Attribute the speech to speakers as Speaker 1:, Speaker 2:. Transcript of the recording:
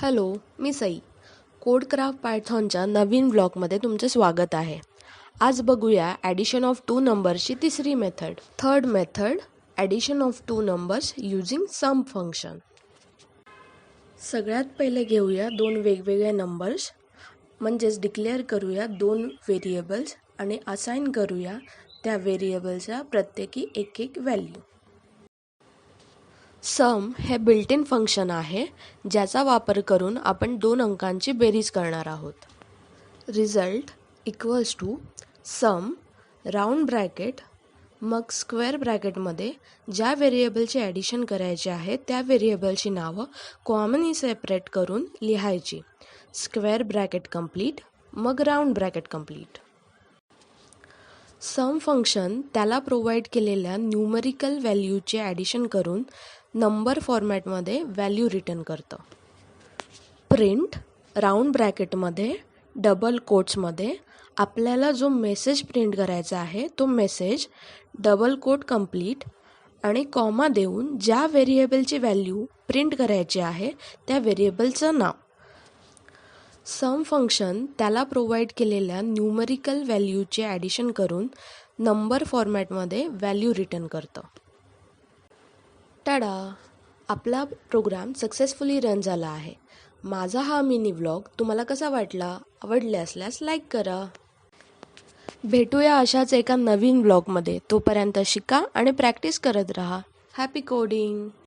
Speaker 1: Hello, मी Sai. CodeCraft पायथॉनच्या नवीन ब्लॉगमध्ये तुमचे स्वागत आहे. आज बघूया ॲडिशन ऑफ टू नंबर्सची तिसरी method. Third method, addition of two numbers using sum function. सगळ्यात पहिले घेऊया दोन वेगवेगळे नंबर्स, म्हणजेच डिक्लेअर करूया दोन व्हेरिएबल्स आणि असाइन करूया त्या व्हेरिएबलच्या प्रत्येकी एक एक व्हॅल्यू. सम हे बिल्ट इन फंक्शन आहे ज्याचा वापर करून आपण दोन अंकांची बेरीज करणार आहोत. Result equals to sum round bracket, मग स्क्वेअर ब्रॅकेटमध्ये ज्या व्हेरिएबलचे ॲडिशन करायचे आहे त्या व्हेरिएबलची नावं कॉमनली सेपरेट करून लिहायची. स्क्वेअर ब्रॅकेट कंप्लीट, मग राऊंड ब्रॅकेट कंप्लीट. सम फंक्शन त्याला प्रोव्हाइड केलेल्या न्यूमरिकल व्हॅल्यूचे ॲडिशन करून नंबर फॉर्मॅटमध्ये व्हॅल्यू रिटर्न करतं. प्रिंट राऊंड ब्रॅकेटमध्ये डबल कोट्समध्ये आपल्याला जो मेसेज प्रिंट करायचा आहे तो मेसेज डबल कोट कंप्लीट आणि कॉमा देऊन ज्या व्हेरिएबलची व्हॅल्यू प्रिंट करायची आहे त्या व्हेरिएबलचं नाव. सम फंक्शन त्याला प्रोव्हाइड केलेल्या न्यूमरिकल व्हॅल्यूचे ॲडिशन करून नंबर फॉर्मॅटमध्ये व्हॅल्यू रिटर्न करतं. टाडा, आपला प्रोग्राम सक्सेसफुली रन झाला आहे. माझा हा मिनी व्लॉग तुम्हाला कसा वाटला? आवडले असल्यास लाईक करा. भेटूया अशाच एका नवीन व्लॉगमध्ये. तोपर्यंत शिका आणि प्रॅक्टिस करत राहा. Happy coding.